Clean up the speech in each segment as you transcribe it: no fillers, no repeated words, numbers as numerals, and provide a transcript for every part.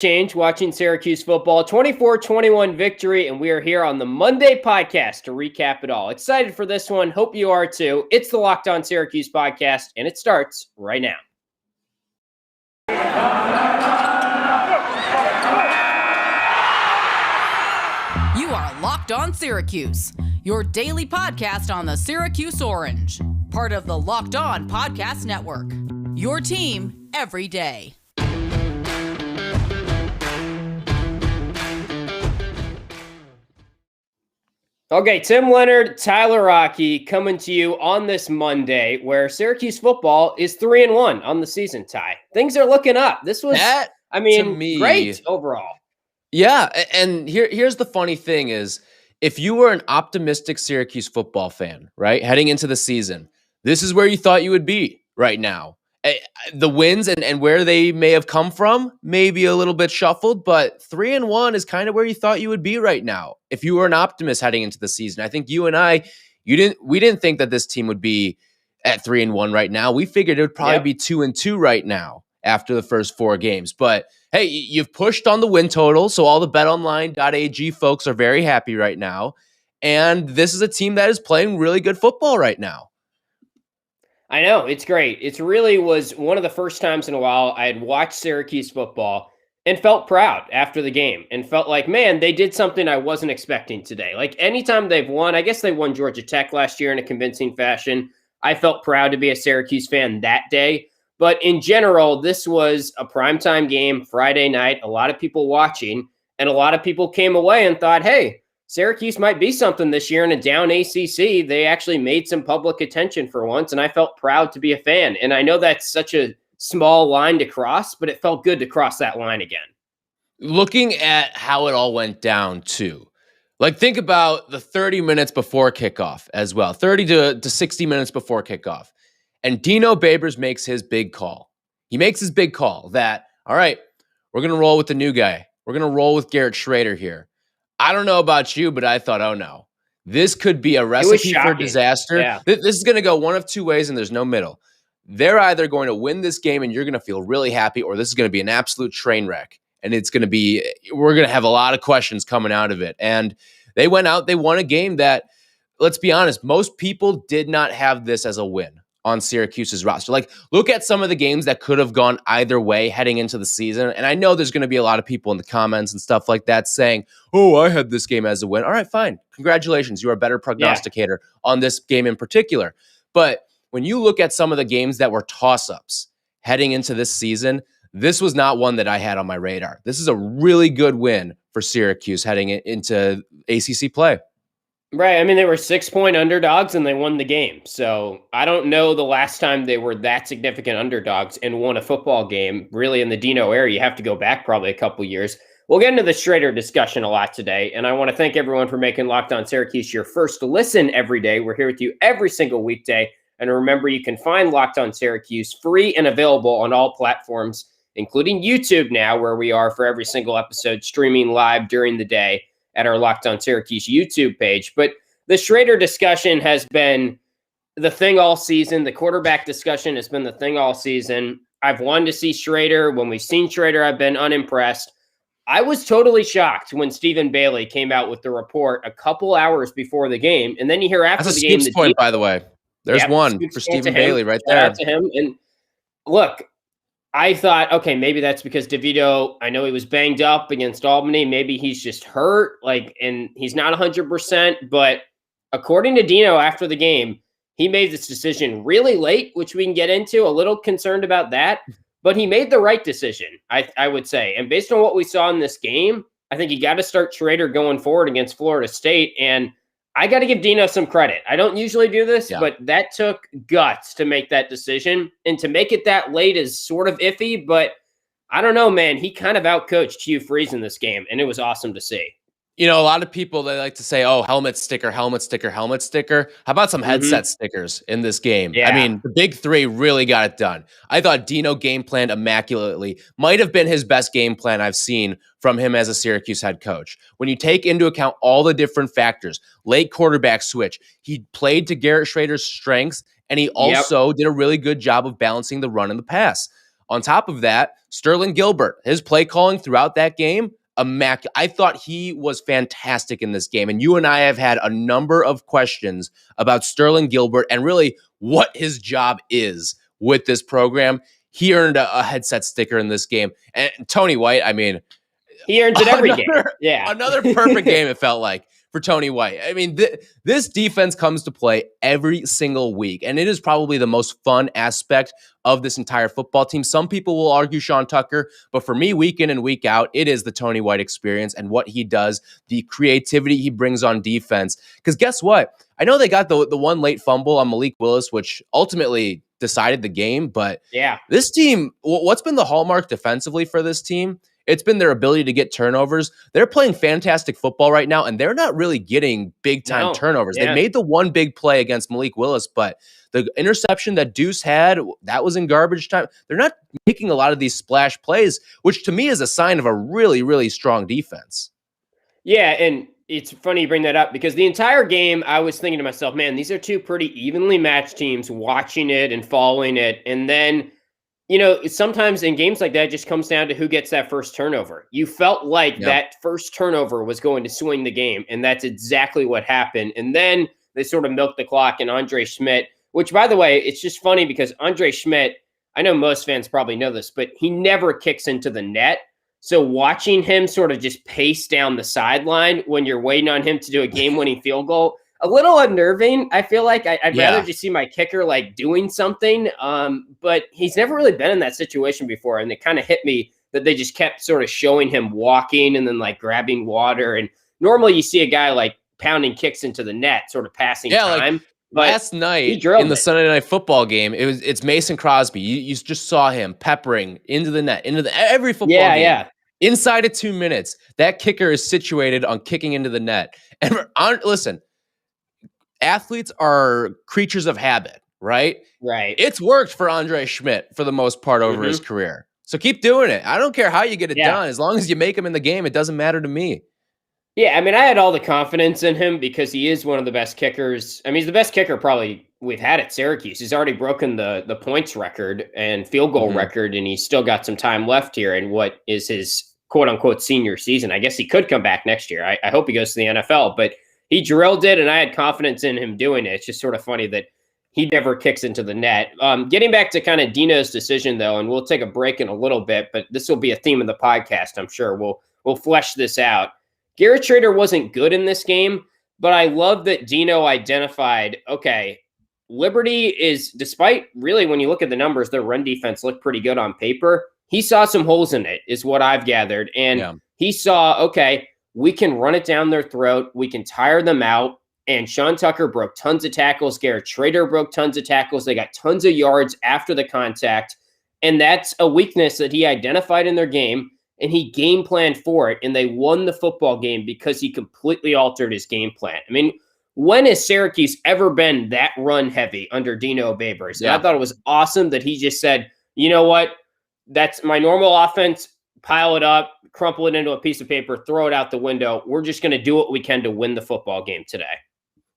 Change watching Syracuse football, 24-21 victory, and we are here on the Monday podcast to recap it all. Excited for this one. Hope you are too. It's the Locked On Syracuse podcast, and it starts right now. You are Locked On Syracuse, your daily podcast on the Syracuse Orange, part of the Locked On Podcast Network, your team every day. Okay, Tim Leonard, Tyler Aki coming to you on this Monday where Syracuse football is 3-1 on the season, Ty. Things are looking up. This was, great overall. Yeah, and here's the funny thing is, if you were an optimistic Syracuse football fan, right, heading into the season, this is where you thought you would be right now. The wins and where they may have come from, maybe a little bit shuffled, but 3-1 is kind of where you thought you would be right now. If you were an optimist heading into the season, I think you and I, we didn't think that this team would be at 3-1 right now. We figured it would probably be 2-2 right now after the first 4 games. But hey, you've pushed on the win total, so all the BetOnline AG folks are very happy right now. And this is a team that is playing really good football right now. I know, it's great. It really was one of the first times in a while I had watched Syracuse football and felt proud after the game and felt like, man, they did something I wasn't expecting today. Like anytime they've won, I guess they won Georgia Tech last year in a convincing fashion. I felt proud to be a Syracuse fan that day. But in general, this was a primetime game, Friday night, a lot of people watching, and a lot of people came away and thought, hey, Syracuse might be something this year in a down ACC. They actually made some public attention for once, and I felt proud to be a fan. And I know that's such a small line to cross, but it felt good to cross that line again. Looking at how it all went down, too. Like, think about the 30 minutes before kickoff as well, 30 to 60 minutes before kickoff. And Dino Babers makes his big call. He makes his big call that, all right, we're going to roll with the new guy. We're going to roll with Garrett Shrader here. I don't know about you, but I thought, oh no, this could be a recipe for disaster. Yeah. This is going to go one of two ways, and there's no middle. They're either going to win this game and you're going to feel really happy, or this is going to be an absolute train wreck. And we're going to have a lot of questions coming out of it. And they went out, they won a game that, let's be honest, most people did not have this as a win on Syracuse's roster. Like, look at some of the games that could have gone either way heading into the season. And I know there's going to be a lot of people in the comments and stuff like that saying, oh, I had this game as a win. All right, fine. Congratulations. You are a better prognosticator on this game in particular. But when you look at some of the games that were toss-ups heading into this season, this was not one that I had on my radar. This is a really good win for Syracuse heading into ACC play. Right. I mean, they were 6-point underdogs and they won the game. So I don't know the last time they were that significant underdogs and won a football game. Really, in the Dino era, you have to go back probably a couple years. We'll get into the Shrader discussion a lot today. And I want to thank everyone for making Locked On Syracuse your first listen every day. We're here with you every single weekday. And remember, you can find Locked On Syracuse free and available on all platforms, including YouTube now, where we are for every single episode streaming live during the day at our Locked On Syracuse YouTube page. But the Shrader discussion has been the thing all season. The quarterback discussion has been the thing all season. I've wanted to see Shrader. When we've seen Shrader, I've been unimpressed. I was totally shocked when Stephen Bailey came out with the report a couple hours before the game. And then you hear after the game. That's a point, by the way. There's one for Stephen Bailey right there. Shout out to him. And look, I thought, okay, maybe that's because DeVito, I know he was banged up against Albany. Maybe he's just hurt, and he's not 100%. But according to Dino after the game, he made this decision really late, which we can get into. A little concerned about that. But he made the right decision, I would say. And based on what we saw in this game, I think you got to start Shrader going forward against Florida State. And I got to give Dino some credit. I don't usually do this, but that took guts to make that decision. And to make it that late is sort of iffy, but I don't know, man. He kind of outcoached Hugh Freeze in this game, and it was awesome to see. You know, a lot of people, they like to say, oh, helmet sticker, helmet sticker, helmet sticker. How about some headset stickers in this game? Yeah. I mean, the big three really got it done. I thought Dino game planned immaculately. Might have been his best game plan I've seen from him as a Syracuse head coach. When you take into account all the different factors, late quarterback switch, he played to Garrett Shrader's strengths, and he also did a really good job of balancing the run and the pass. On top of that, Sterling Gilbert, his play calling throughout that game, immaculate. I thought he was fantastic in this game. And you and I have had a number of questions about Sterling Gilbert and really what his job is with this program. He earned a headset sticker in this game. And Tony White, I mean, he earns it every game. Yeah. Another perfect game, it felt like, for Tony White. I mean, this defense comes to play every single week, and it is probably the most fun aspect of this entire football team. Some people will argue Sean Tucker, but for me, week in and week out, it is the Tony White experience and what he does, the creativity he brings on defense. Because guess what? I know they got the one late fumble on Malik Willis, which ultimately decided the game, but yeah, this team, what's been the hallmark defensively for this team? It's been their ability to get turnovers. They're playing fantastic football right now, and they're not really getting big-time turnovers. Yeah. They made the one big play against Malik Willis, but the interception that Deuce had, that was in garbage time. They're not making a lot of these splash plays, which to me is a sign of a really, really strong defense. Yeah, and it's funny you bring that up because the entire game, I was thinking to myself, man, these are two pretty evenly matched teams watching it and following it, and then sometimes in games like that, it just comes down to who gets that first turnover. You felt like that first turnover was going to swing the game, and that's exactly what happened. And then they sort of milked the clock, and Andre Schmidt, which, by the way, it's just funny because Andre Schmidt, I know most fans probably know this, but he never kicks into the net. So watching him sort of just pace down the sideline when you're waiting on him to do a game-winning field goal, a little unnerving. I feel like I'd rather just see my kicker like doing something. But he's never really been in that situation before. And it kind of hit me that they just kept sort of showing him walking and then like grabbing water. And normally you see a guy like pounding kicks into the net, sort of passing time. Like last night in the Sunday Night Football game, it's Mason Crosby. You just saw him peppering into the net, every football game. Yeah. Inside of 2 minutes, that kicker is situated on kicking into the net. And listen, athletes are creatures of habit, right? Right. It's worked for Andre Schmidt for the most part over his career. So keep doing it. I don't care how you get it done. As long as you make him in the game, it doesn't matter to me. Yeah, I mean, I had all the confidence in him because he is one of the best kickers. I mean, he's the best kicker probably we've had at Syracuse. He's already broken the points record and field goal record, and he's still got some time left here in what is his quote-unquote senior season. I guess he could come back next year. I hope he goes to the NFL, but he drilled it, and I had confidence in him doing it. It's just sort of funny that he never kicks into the net. Getting back to kind of Dino's decision, though, and we'll take a break in a little bit, but this will be a theme of the podcast, I'm sure. We'll flesh this out. Garrett Shrader wasn't good in this game, but I love that Dino identified, okay, Liberty is, despite really when you look at the numbers, their run defense looked pretty good on paper. He saw some holes in it, is what I've gathered. And he saw, okay, we can run it down their throat. We can tire them out. And Sean Tucker broke tons of tackles. Garrett Shrader broke tons of tackles. They got tons of yards after the contact. And that's a weakness that he identified in their game. And he game planned for it. And they won the football game because he completely altered his game plan. I mean, when has Syracuse ever been that run heavy under Dino Babers? And I thought it was awesome that he just said, you know what? That's my normal offense. Pile it up, crumple it into a piece of paper, throw it out the window. We're just going to do what we can to win the football game today.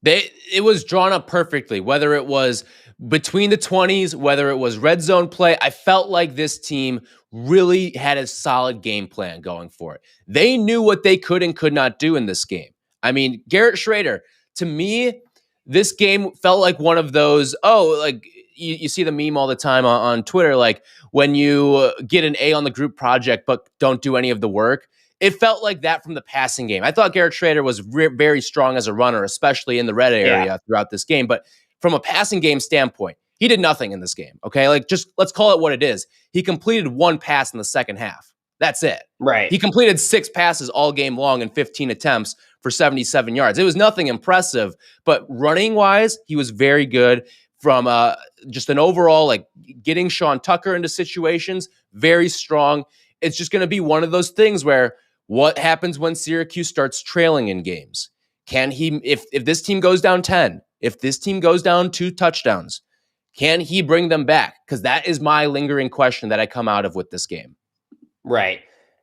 It was drawn up perfectly, whether it was between the 20s, whether it was red zone play. I felt like this team really had a solid game plan going for it. They knew what they could and could not do in this game. I mean, Garrett Shrader, to me, this game felt like one of those, you see the meme all the time on Twitter, like when you get an A on the group project but don't do any of the work. It felt like that from the passing game. I thought Garrett Shrader was very strong as a runner, especially in the red area throughout this game. But from a passing game standpoint, he did nothing in this game, okay? Like, just let's call it what it is. He completed one pass in the second half. That's it. Right. He completed 6 passes all game long in 15 attempts for 77 yards. It was nothing impressive, but running-wise, he was very good. From just an overall, like getting Sean Tucker into situations, very strong. It's just going to be one of those things where what happens when Syracuse starts trailing in games? Can he, if this team goes down 10, if this team goes down 2 touchdowns, can he bring them back? Because that is my lingering question that I come out of with this game. Right.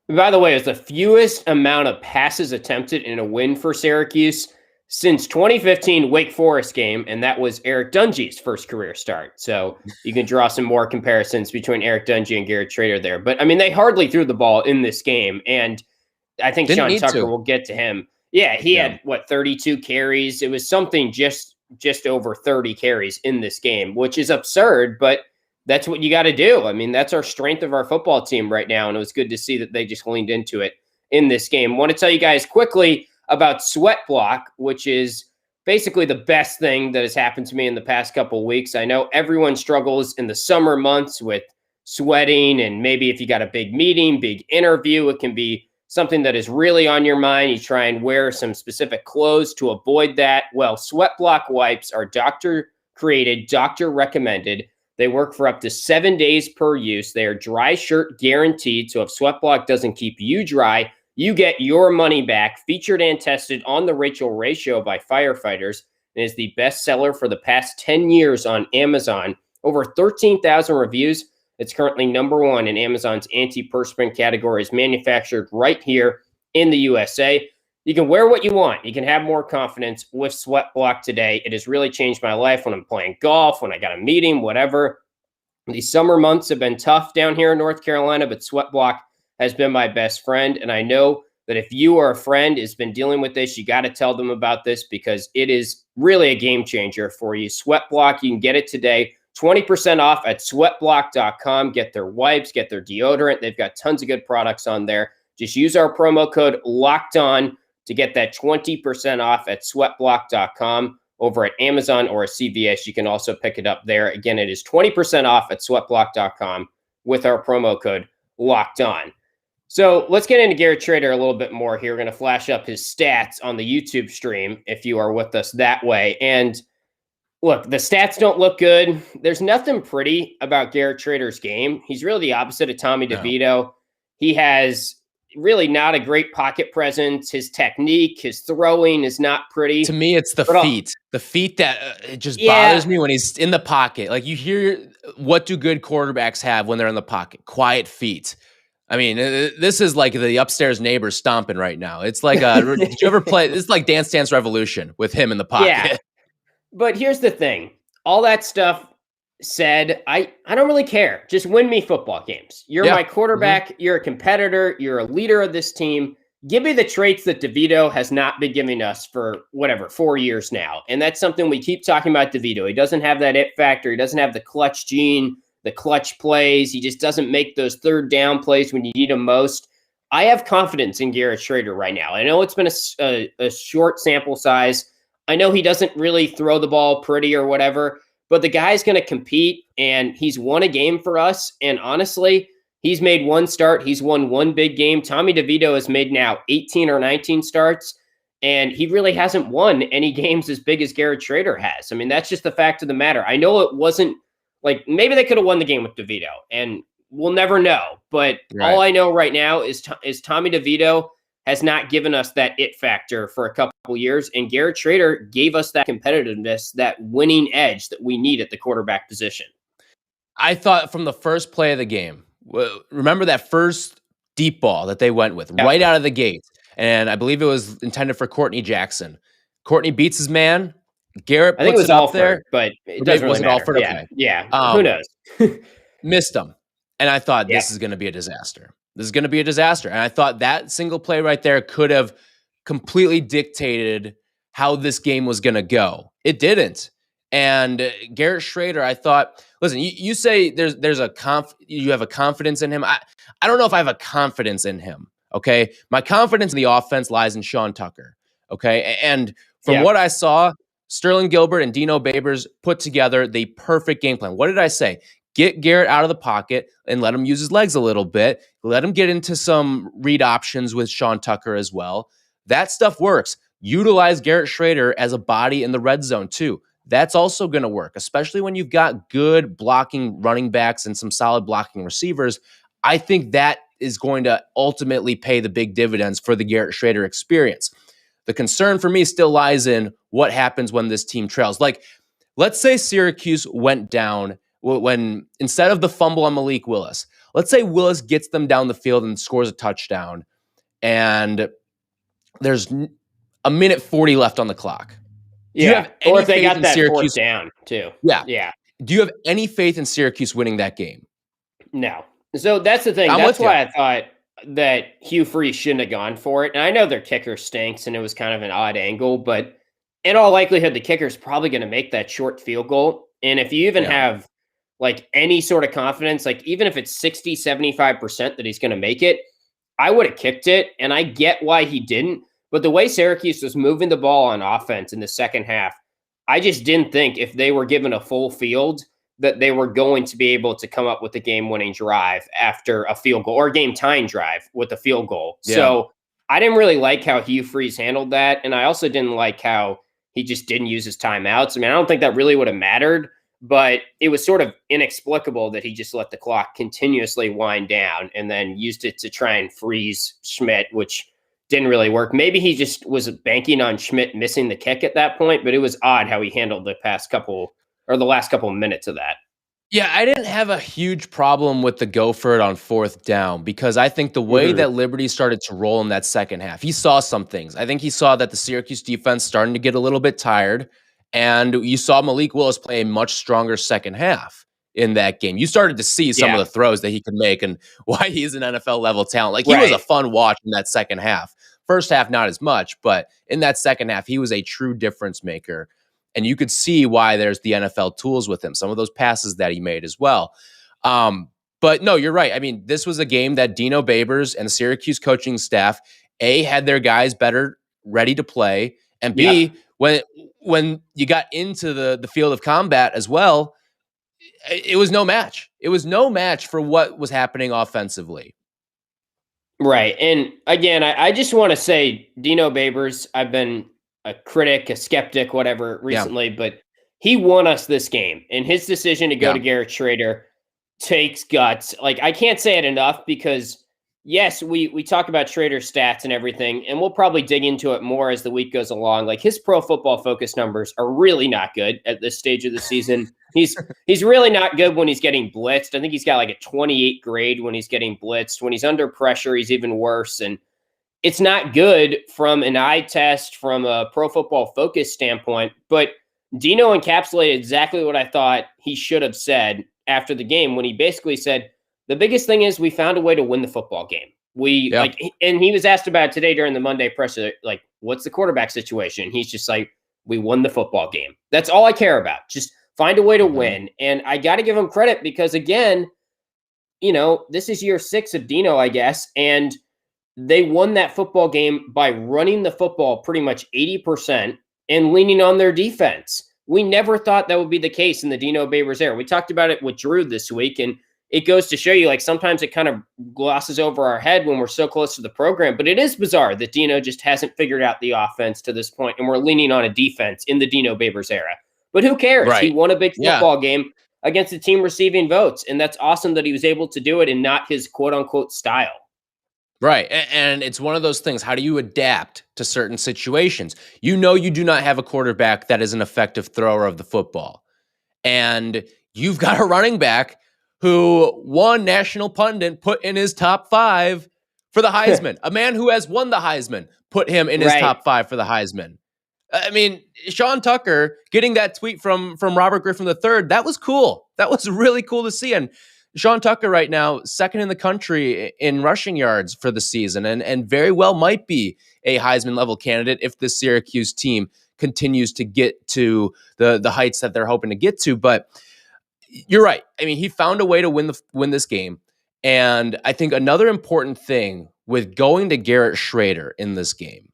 By the way, it's the fewest amount of passes attempted in a win for Syracuse since 2015 Wake Forest game, and that was Eric Dungy's first career start. So you can draw some more comparisons between Eric Dungy and Garrett Shrader there. But I mean, they hardly threw the ball in this game, and I think Sean Tucker will get to him. Yeah, he had 32 carries. It was something just over 30 carries in this game, which is absurd, but that's what you got to do. I mean, that's our strength of our football team right now, and it was good to see that they just leaned into it in this game. I want to tell you guys quickly about SweatBlock, which is basically the best thing that has happened to me in the past couple of weeks. I know everyone struggles in the summer months with sweating, and maybe if you got a big meeting, big interview, it can be something that is really on your mind. You try and wear some specific clothes to avoid that. Well, SweatBlock wipes are doctor-created, doctor-recommended. They work for up to 7 days per use. They are dry shirt guaranteed, so if SweatBlock doesn't keep you dry, you get your money back. Featured and tested on the Rachel Ray Show by firefighters, and is the best seller for the past 10 years on Amazon. Over 13,000 reviews. It's currently #1 in Amazon's antiperspirant category. Is manufactured right here in the USA. You can wear what you want. You can have more confidence with SweatBlock today. It has really changed my life when I'm playing golf, when I got a meeting, whatever. These summer months have been tough down here in North Carolina, but SweatBlock has been my best friend. And I know that if you or a friend has been dealing with this, you got to tell them about this because it is really a game changer for you. SweatBlock, you can get it today. 20% off at sweatblock.com. Get their wipes, get their deodorant. They've got tons of good products on there. Just use our promo code LOCKEDON to get that 20% off at sweatblock.com. Over at Amazon or CVS, you can also pick it up there. Again, it is 20% off at sweatblock.com with our promo code LOCKEDON. So let's get into Garrett Shrader a little bit more here. We're going to flash up his stats on the YouTube stream if you are with us that way. And look, the stats don't look good. There's nothing pretty about Garrett Shrader's game. He's really the opposite of Tommy DeVito. He has really not a great pocket presence. His technique, his throwing is not pretty. To me, it's the feet. The feet that it just bothers me when he's in the pocket. Like you hear, what do good quarterbacks have when they're in the pocket? Quiet feet. I mean, this is like the upstairs neighbor stomping right now. It's like, did you ever play? This is like Dance Dance Revolution with him in the pocket. Yeah. But here's the thing. All that stuff said, I don't really care. Just win me football games. You're my quarterback. You're a competitor. You're a leader of this team. Give me the traits that DeVito has not been giving us for 4 years now. And that's something we keep talking about DeVito. He doesn't have that it factor. He doesn't have the clutch gene, the clutch plays. He just doesn't make those third down plays when you need him most. I have confidence in Garrett Shrader right now. I know it's been a short sample size. I know he doesn't really throw the ball pretty or whatever, but the guy's going to compete, and he's won a game for us. And honestly, he's made one start. He's won one big game. Tommy DeVito has made now 18 or 19 starts, and he really hasn't won any games as big as Garrett Shrader has. I mean, that's just the fact of the matter. I know it wasn't like maybe they could have won the game with DeVito, and we'll never know. But all I know right now is Tommy DeVito has not given us that it factor for a couple years, and Garrett Shrader gave us that competitiveness, that winning edge that we need at the quarterback position. I thought from the first play of the game, remember that first deep ball that they went with right out of the gate, and I believe it was intended for Courtney Jackson. Courtney beats his man. Garrett puts it up there, but it doesn't really matter. Alford? Okay. Yeah. Who knows? Missed him, and I thought this is going to be a disaster. This is going to be a disaster. And I thought that single play right there could have completely dictated how this game was going to go. It didn't. And Garrett Shrader, I thought, listen, you say you have a confidence in him. I don't know if I have a confidence in him. Okay. My confidence in the offense lies in Sean Tucker. Okay. And from what I saw, Sterling Gilbert and Dino Babers put together the perfect game plan. What did I say? Get Garrett out of the pocket and let him use his legs a little bit. Let him get into some read options with Sean Tucker as well. That stuff works. Utilize Garrett Shrader as a body in the red zone too. That's also going to work, especially when you've got good blocking running backs and some solid blocking receivers. I think that is going to ultimately pay the big dividends for the Garrett Shrader experience. The concern for me still lies in what happens when this team trails. Like, let's say Syracuse went down when instead of the fumble on Malik Willis, let's say Willis gets them down the field and scores a touchdown, and there's a minute 40 left on the clock. Do you have or any if they faith got in that Syracuse? fourth down too. Yeah. Yeah. Do you have any faith in Syracuse winning that game? No. So that's the thing. I'm That's with you. why I thought that Hugh Freeze shouldn't have gone for it. And I know their kicker stinks and it was kind of an odd angle, but in all likelihood, the kicker's probably going to make that short field goal. And if you even have like any sort of confidence, like even if it's 60, 75% that he's going to make it, I would have kicked it. And I get why he didn't. But the way Syracuse was moving the ball on offense in the second half, I just didn't think if they were given a full field that they were going to be able to come up with a game-winning drive after a field goal or a game-tying drive with a field goal. Yeah. So I didn't really like how Hugh Freeze handled that. And I also didn't like how he just didn't use his timeouts. I mean, I don't think that really would have mattered, but it was sort of inexplicable that he just let the clock continuously wind down and then used it to try and freeze Schmidt, which didn't really work. Maybe he just was banking on Schmidt missing the kick at that point, but it was odd how he handled the last couple of minutes of that. Yeah, I didn't have a huge problem with the go for it on fourth down because I think the way that Liberty started to roll in that second half, he saw some things. I think he saw that the Syracuse defense starting to get a little bit tired, and you saw Malik Willis play a much stronger second half in that game. You started to see some of the throws that he could make and why he's an NFL level talent. Like he was a fun watch in that second half. First half, not as much, but in that second half, he was a true difference maker. And you could see why there's the NFL tools with him, some of those passes that he made as well. But no, you're right. I mean, this was a game that Dino Babers and the Syracuse coaching staff, A, had their guys better ready to play, and B, when you got into the field of combat as well, it was no match. It was no match for what was happening offensively. Right. And again, I just want to say Dino Babers, I've been a critic, a skeptic, whatever recently, but he won us this game, and his decision to go to Garrett Shrader takes guts. Like I can't say it enough because yes, we talk about Shrader's stats and everything, and we'll probably dig into it more as the week goes along. Like his Pro Football Focus numbers are really not good at this stage of the season. He's really not good when he's getting blitzed. I think he's got like a 28 grade when he's getting blitzed. When he's under pressure, he's even worse. And it's not good from an eye test, from a Pro Football Focus standpoint. But Dino encapsulated exactly what I thought he should have said after the game when he basically said, the biggest thing is we found a way to win the football game. And he was asked about it today during the Monday presser, like, what's the quarterback situation? He's just like, we won the football game. That's all I care about. Just find a way to win. And I got to give him credit because, again, this is year 6 of Dino, I guess. And they won that football game by running the football pretty much 80% and leaning on their defense. We never thought that would be the case in the Dino Babers era. We talked about it with Drew this week, and it goes to show you, like, sometimes it kind of glosses over our head when we're so close to the program. But it is bizarre that Dino just hasn't figured out the offense to this point, and we're leaning on a defense in the Dino Babers era. But who cares? Right. He won a big football game against a team receiving votes, and that's awesome that he was able to do it in not his quote-unquote style. Right. And it's one of those things. How do you adapt to certain situations? You do not have a quarterback that is an effective thrower of the football. And you've got a running back who one national pundit put in his top 5 for the Heisman. A man who has won the Heisman put him in his top 5 for the Heisman. I mean, Sean Tucker getting that tweet from Robert Griffin III, that was cool. That was really cool to see. And Sean Tucker right now, second in the country in rushing yards for the season, and very well might be a Heisman level candidate if the Syracuse team continues to get to the heights that they're hoping to get to. But you're right. I mean, he found a way to win this game. And I think another important thing with going to Garrett Shrader in this game,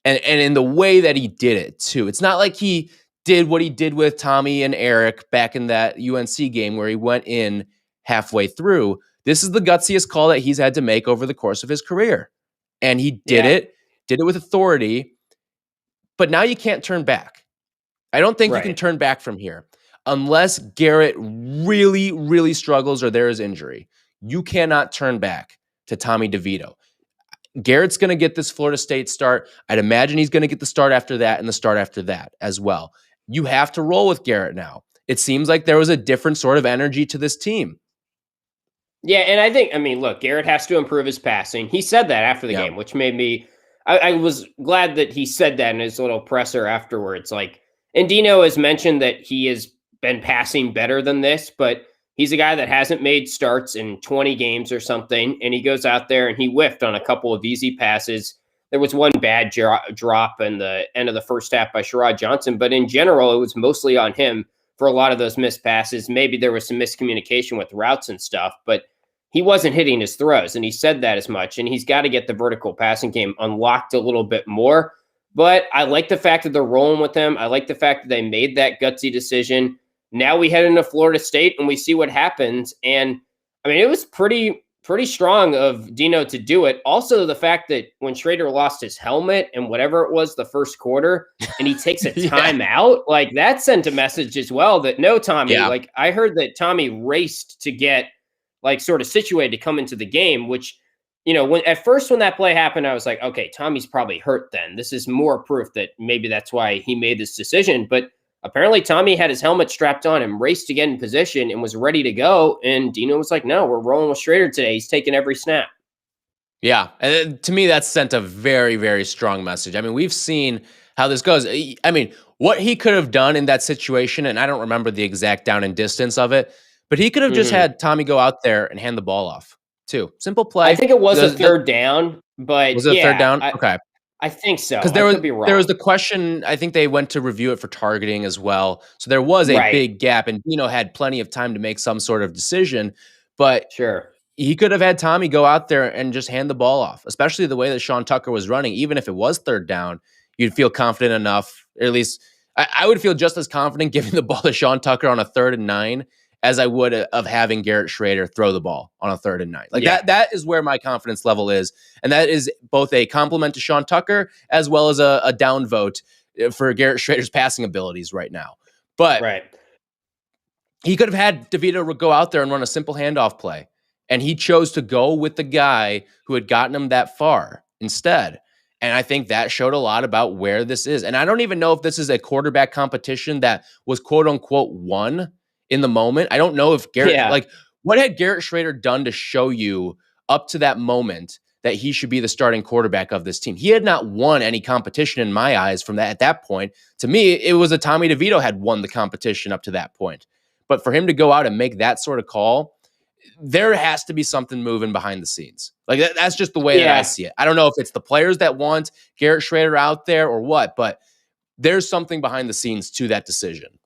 and in the way that he did it too, it's not like he did what he did with Tommy and Eric back in that UNC game where he went in halfway through. This is the gutsiest call that he's had to make over the course of his career. And he did it with authority, but now you can't turn back. I don't think you can turn back from here unless Garrett really, really struggles or there is injury. You cannot turn back to Tommy DeVito. Garrett's going to get this Florida State start. I'd imagine he's going to get the start after that and the start after that as well. You have to roll with Garrett now. It seems like there was a different sort of energy to this team. Yeah, and look, Garrett has to improve his passing. He said that after the game, which made me I was glad that he said that in his little presser afterwards. Like, and Dino has mentioned that he has been passing better than this, but he's a guy that hasn't made starts in 20 games or something. And he goes out there and he whiffed on a couple of easy passes. There was one bad drop in the end of the first half by Sherrod Johnson, but in general, it was mostly on him for a lot of those missed passes. Maybe there was some miscommunication with routes and stuff, but he wasn't hitting his throws, and he said that as much, and he's got to get the vertical passing game unlocked a little bit more. But I like the fact that they're rolling with him. I like the fact that they made that gutsy decision. Now we head into Florida State, and we see what happens. And, I mean, it was pretty strong of Dino to do it. Also, the fact that when Shrader lost his helmet and whatever it was the first quarter, and he takes a timeout, like that sent a message as well that no, Tommy, like I heard that Tommy raced to get like sort of situated to come into the game, which, you know, when that play happened, I was like, okay, Tommy's probably hurt then. This is more proof that maybe that's why he made this decision. But apparently Tommy had his helmet strapped on and raced to get in position and was ready to go. And Dino was like, no, we're rolling with Shrader today. He's taking every snap. Yeah. And to me, that sent a very, very strong message. I mean, we've seen how this goes. I mean, what he could have done in that situation, and I don't remember the exact down and distance of it, but he could have just had Tommy go out there and hand the ball off too. Simple play. I think it was a third down, but was it a third down? Okay. I think so. Because there was the question, I think they went to review it for targeting as well. So there was a big gap, and Dino had plenty of time to make some sort of decision. But he could have had Tommy go out there and just hand the ball off, especially the way that Sean Tucker was running. Even if it was third down, you'd feel confident enough, or at least I would feel just as confident giving the ball to Sean Tucker on a 3rd and 9 as I would of having Garrett Shrader throw the ball on a 3rd and 9. Like that is where my confidence level is. And that is both a compliment to Sean Tucker as well as a downvote for Garrett Shrader's passing abilities right now. But he could have had DeVito go out there and run a simple handoff play. And he chose to go with the guy who had gotten him that far instead. And I think that showed a lot about where this is. And I don't even know if this is a quarterback competition that was quote unquote won in the moment. I don't know if Garrett, like, what had Garrett Shrader done to show you up to that moment that he should be the starting quarterback of this team? He had not won any competition in my eyes from that. At that point, to me, it was a Tommy DeVito had won the competition up to that point. But for him to go out and make that sort of call, there has to be something moving behind the scenes. Like that's just the way that I see it. I don't know if it's the players that want Garrett Shrader out there or what, but there's something behind the scenes to that decision.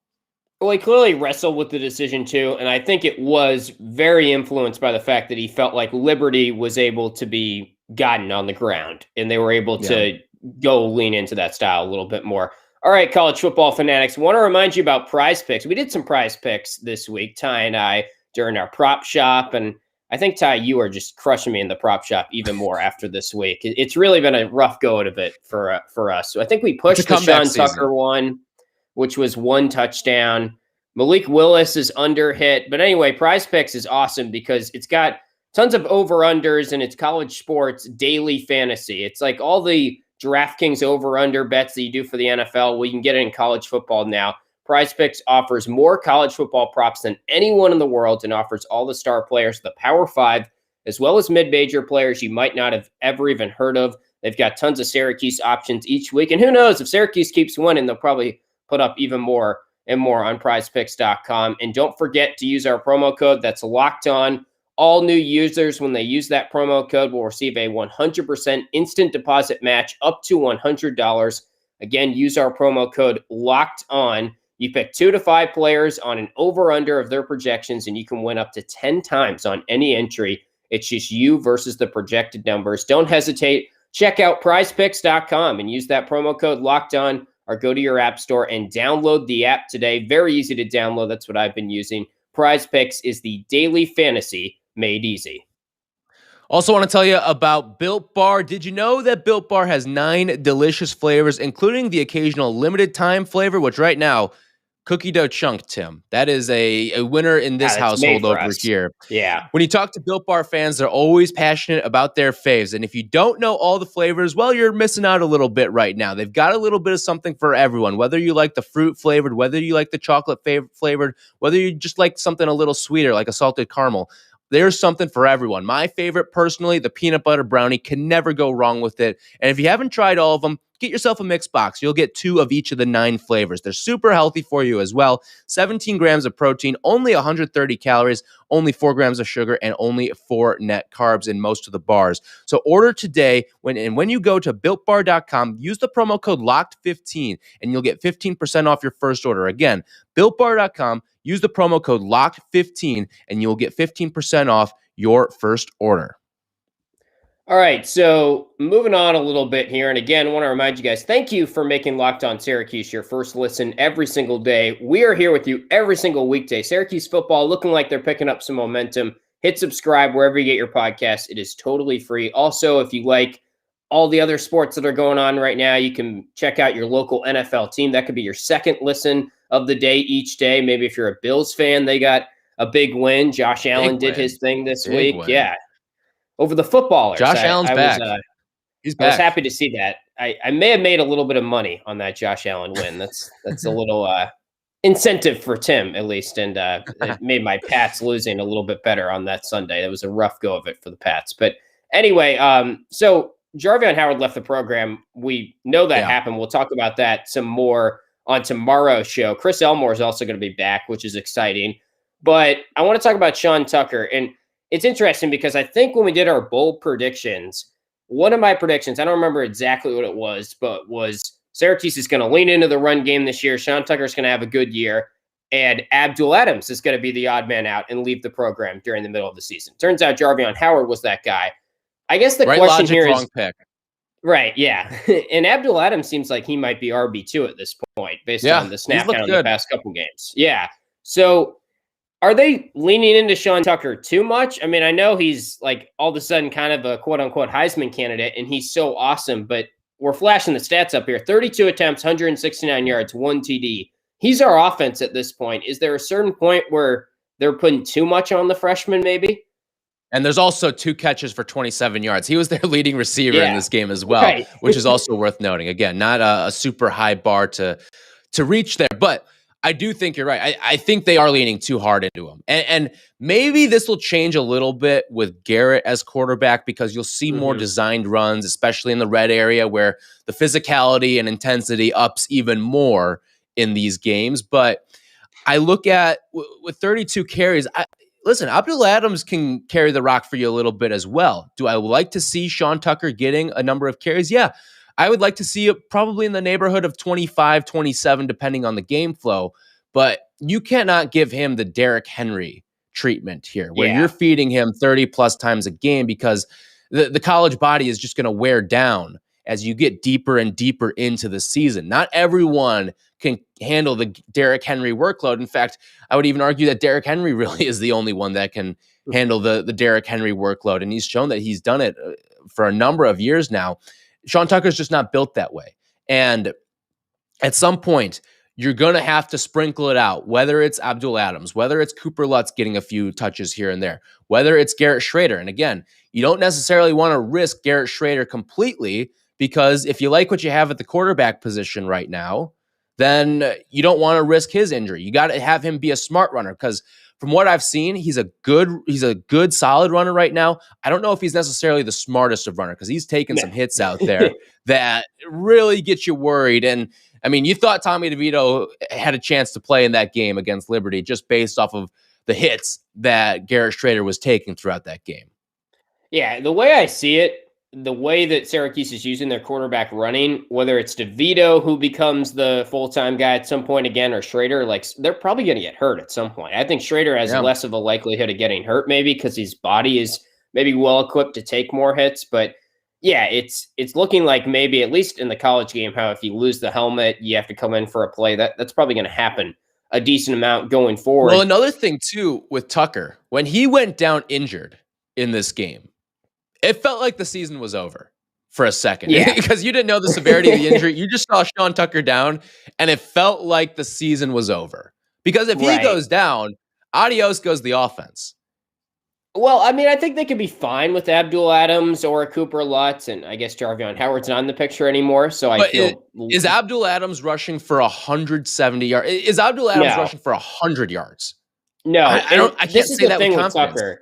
Well, he clearly wrestled with the decision too, and I think it was very influenced by the fact that he felt like Liberty was able to be gotten on the ground, and they were able to go lean into that style a little bit more. All right, college football fanatics, I want to remind you about Prize Picks. We did some Prize Picks this week, Ty and I, during our prop shop, and I think, Ty, you are just crushing me in the prop shop even more after this week. It's really been a rough go of it for us. So I think we pushed the Sean Tucker one, which was 1 touchdown. Malik Willis is under hit. But anyway, Prize Picks is awesome because it's got tons of over-unders and it's college sports daily fantasy. It's like all the DraftKings over-under bets that you do for the NFL. We can get it in college football now. Prize Picks offers more college football props than anyone in the world and offers all the star players, the Power 5, as well as mid-major players you might not have ever even heard of. They've got tons of Syracuse options each week. And who knows, if Syracuse keeps winning, they'll probably put up even more and more on prizepicks.com. And don't forget to use our promo code that's locked on. All new users, when they use that promo code, will receive a 100% instant deposit match up to $100. Again, use our promo code locked on. You pick 2 to 5 players on an over-under of their projections, and you can win up to 10 times on any entry. It's just you versus the projected numbers. Don't hesitate. Check out prizepicks.com and use that promo code locked on, or go to your app store and download the app today. Very easy to download. That's what I've been using. Prize Picks is the daily fantasy made easy. Also want to tell you about Built Bar. Did you know that Built Bar has 9 delicious flavors, including the occasional limited time flavor, which right now, cookie dough chunk, Tim. That is a winner in this household over here. Yeah. When you talk to Built Bar fans, they're always passionate about their faves. And if you don't know all the flavors, well, you're missing out a little bit right now. They've got a little bit of something for everyone, whether you like the fruit flavored, whether you like the chocolate flavored, whether you just like something a little sweeter, like a salted caramel. There's something for everyone. My favorite, personally, the peanut butter brownie. Can never go wrong with it. And if you haven't tried all of them, get yourself a mixed box. You'll get 2 of each of the 9 flavors. They're super healthy for you as well. 17 grams of protein, only 130 calories, only 4 grams of sugar, and only 4 net carbs in most of the bars. So order today. When you go to BuiltBar.com, use the promo code LOCKED15, and you'll get 15% off your first order. Again, BuiltBar.com, use the promo code LOCKED15, and you'll get 15% off your first order. All right, so moving on a little bit here. And again, I want to remind you guys, thank you for making Locked On Syracuse your first listen every single day. We are here with you every single weekday. Syracuse football looking like they're picking up some momentum. Hit subscribe wherever you get your podcasts. It is totally free. Also, if you like all the other sports that are going on right now, you can check out your local NFL team. That could be your second listen of the day each day. Maybe if you're a Bills fan, they got a big win. Josh Allen did his thing this week. Yeah. Over the footballers. Josh Allen's back. He's back. I was happy to see that. I may have made a little bit of money on that Josh Allen win. That's a little incentive for Tim, at least. And it made my Pats losing a little bit better on that Sunday. It was a rough go of it for the Pats. But anyway, so Jarvion Howard left the program. We know that happened. We'll talk about that some more on tomorrow's show. Chris Elmore is also going to be back, which is exciting. But I want to talk about Sean Tucker. And it's interesting because I think when we did our bold predictions, one of my predictions, I don't remember exactly what it was, but was Syracuse is going to lean into the run game this year. Sean Tucker is going to have a good year. And Abdul Adams is going to be the odd man out and leave the program during the middle of the season. Turns out Jarvion Howard was that guy. I guess the question here is, pick. Right, yeah. And Abdul Adams seems like he might be RB2 at this point based on the snap count in the past couple games. Yeah. So are they leaning into Sean Tucker too much? I mean, I know he's like all of a sudden kind of a quote unquote Heisman candidate and he's so awesome, but we're flashing the stats up here. 32 attempts, 169 yards, 1 TD. He's our offense at this point. Is there a certain point where they're putting too much on the freshman maybe? And there's also 2 catches for 27 yards. He was their leading receiver in this game as well, which is also worth noting. Again, not a super high bar to reach there, but I do think you're right. I think they are leaning too hard into him. And maybe this will change a little bit with Garrett as quarterback because you'll see more designed runs, especially in the red area where the physicality and intensity ups even more in these games. But I look at with 32 carries, listen, Abdul Adams can carry the rock for you a little bit as well. Do I like to see Sean Tucker getting a number of carries? Yeah. I would like to see it probably in the neighborhood of 25, 27, depending on the game flow. But you cannot give him the Derrick Henry treatment here, where you're feeding him 30-plus times a game because the college body is just going to wear down as you get deeper and deeper into the season. Not everyone can handle the Derrick Henry workload. In fact, I would even argue that Derrick Henry really is the only one that can handle the Derrick Henry workload. And he's shown that he's done it for a number of years now. Sean Tucker's just not built that way. And at some point, you're going to have to sprinkle it out, whether it's Abdul Adams, whether it's Cooper Lutz getting a few touches here and there, whether it's Garrett Shrader. And again, you don't necessarily want to risk Garrett Shrader completely because if you like what you have at the quarterback position right now, then you don't want to risk his injury. You got to have him be a smart runner because from what I've seen, he's a good, solid runner right now. I don't know if he's necessarily the smartest of runner because he's taking some hits out there that really get you worried. And I mean, you thought Tommy DeVito had a chance to play in that game against Liberty just based off of the hits that Garrett Shrader was taking throughout that game. Yeah, the way I see it, the way that Syracuse is using their quarterback running, whether it's DeVito who becomes the full-time guy at some point again, or Shrader, like they're probably going to get hurt at some point. I think Shrader has less of a likelihood of getting hurt maybe because his body is maybe well-equipped to take more hits. But yeah, it's looking like maybe at least in the college game, how if you lose the helmet, you have to come in for a play. That's probably going to happen a decent amount going forward. Well, another thing too with Tucker, when he went down injured in this game, it felt like the season was over for a second because you didn't know the severity of the injury. You just saw Sean Tucker down and it felt like the season was over because if he goes down, adios goes the offense. Well, I mean, I think they could be fine with Abdul Adams or Cooper Lutz, and I guess Jarvion Howard's not in the picture anymore. So is Abdul Adams rushing for 170 yards? Is Abdul Adams rushing for 100 yards? No, I can't say that with confidence.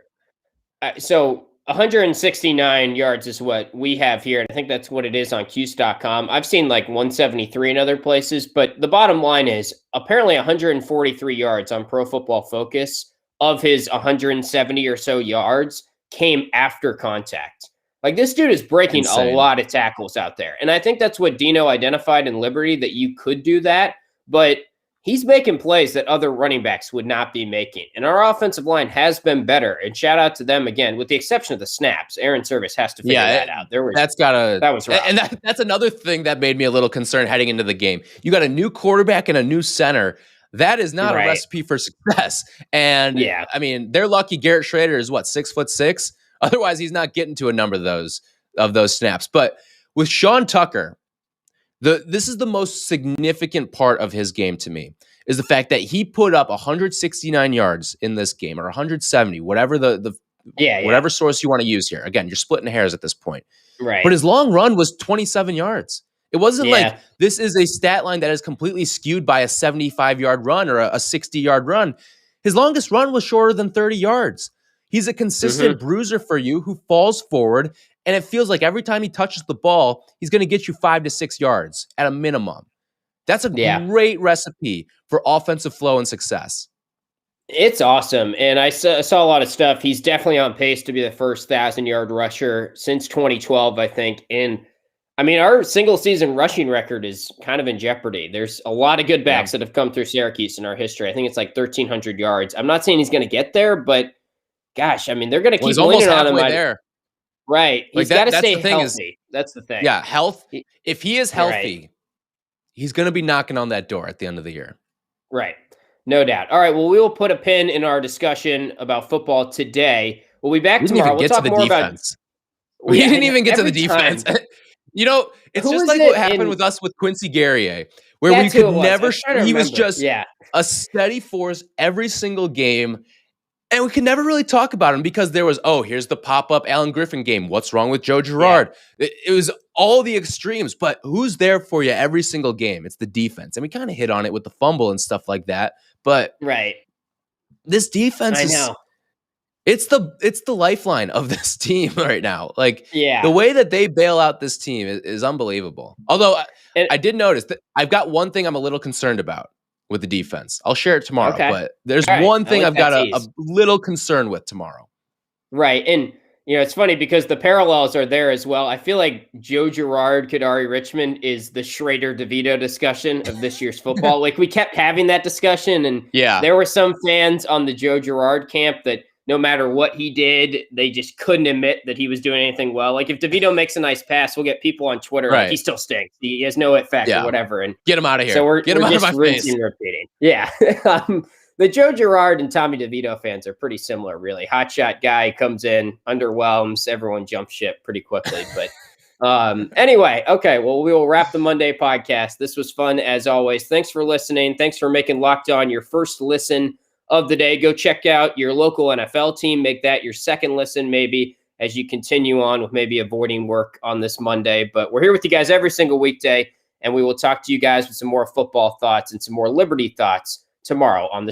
So 169 yards is what we have here, and I think that's what it is on Qs.com. I've seen like 173 in other places, but the bottom line is apparently 143 yards on Pro Football Focus of his 170 or so yards came after contact. Like, this dude is breaking Insane. a lot of tackles out there. And I think that's what Dino identified in Liberty, that you could do that, but he's making plays that other running backs would not be making. And our offensive line has been better. And shout out to them again, with the exception of the snaps. Aaron Service has to figure that out. That was rough. And that's another thing that made me a little concerned heading into the game. You got a new quarterback and a new center. That is not a recipe for success. And I mean, they're lucky Garrett Shrader is 6'6". Otherwise, he's not getting to a number of those snaps. But with Sean Tucker, this is the most significant part of his game to me, is the fact that he put up 169 yards in this game, or 170, whatever whatever source you want to use here. Again, you're splitting hairs at this point. Right. But his long run was 27 yards. It wasn't like this is a stat line that is completely skewed by a 75-yard run or a 60-yard run. His longest run was shorter than 30 yards. He's a consistent bruiser for you who falls forward, and it feels like every time he touches the ball, he's going to get you 5 to 6 yards at a minimum. That's a great recipe for offensive flow and success. It's awesome. And I saw a lot of stuff. He's definitely on pace to be the first 1,000-yard rusher since 2012, I think. And I mean, our single season rushing record is kind of in jeopardy. There's a lot of good backs that have come through Syracuse in our history. I think it's like 1,300 yards. I'm not saying he's going to get there, but gosh, I mean, they're going to keep leaning on him. There. Right. He's got to stay healthy. That's the thing. Yeah, health. If he is healthy, he's going to be knocking on that door at the end of the year. Right. No doubt. All right. Well, we will put a pin in our discussion about football today. We'll be back tomorrow. We'll talk more about. We didn't even get to the defense. You know, it's just like what happened with us with Quincy Guerrier, where we could never. He was just a steady force every single game. And we could never really talk about him because there was, here's the pop-up Alan Griffin game. What's wrong with Joe Girard? It was all the extremes, but who's there for you every single game? It's the defense. And we kind of hit on it with the fumble and stuff like that. But this defense it's the lifeline of this team right now. Like the way that they bail out this team is unbelievable. Although I did notice that I've got one thing I'm a little concerned about with the defense. I'll share it tomorrow, but there's one thing I've got a little concern with tomorrow. Right. And, it's funny because the parallels are there as well. I feel like Joe Girard, Kadari Richmond is the Shrader DeVito discussion of this year's football. Like, we kept having that discussion, and there were some fans on the Joe Girard camp that no matter what he did, they just couldn't admit that he was doing anything well. Like, if DeVito makes a nice pass, we'll get people on Twitter like, he still stinks. He has no it factor, whatever. And get him out of here. So we're out of my face. Repeating. Yeah. The Joe Girard and Tommy DeVito fans are pretty similar, really. Hotshot guy comes in, underwhelms, everyone jumps ship pretty quickly. But anyway, okay, well, we will wrap the Monday podcast. This was fun, as always. Thanks for listening. Thanks for making Locked On your first listen of the day. Go check out your local NFL team. Make that your second listen, maybe, as you continue on with maybe avoiding work on this Monday. But we're here with you guys every single weekday, and we will talk to you guys with some more football thoughts and some more Liberty thoughts tomorrow on the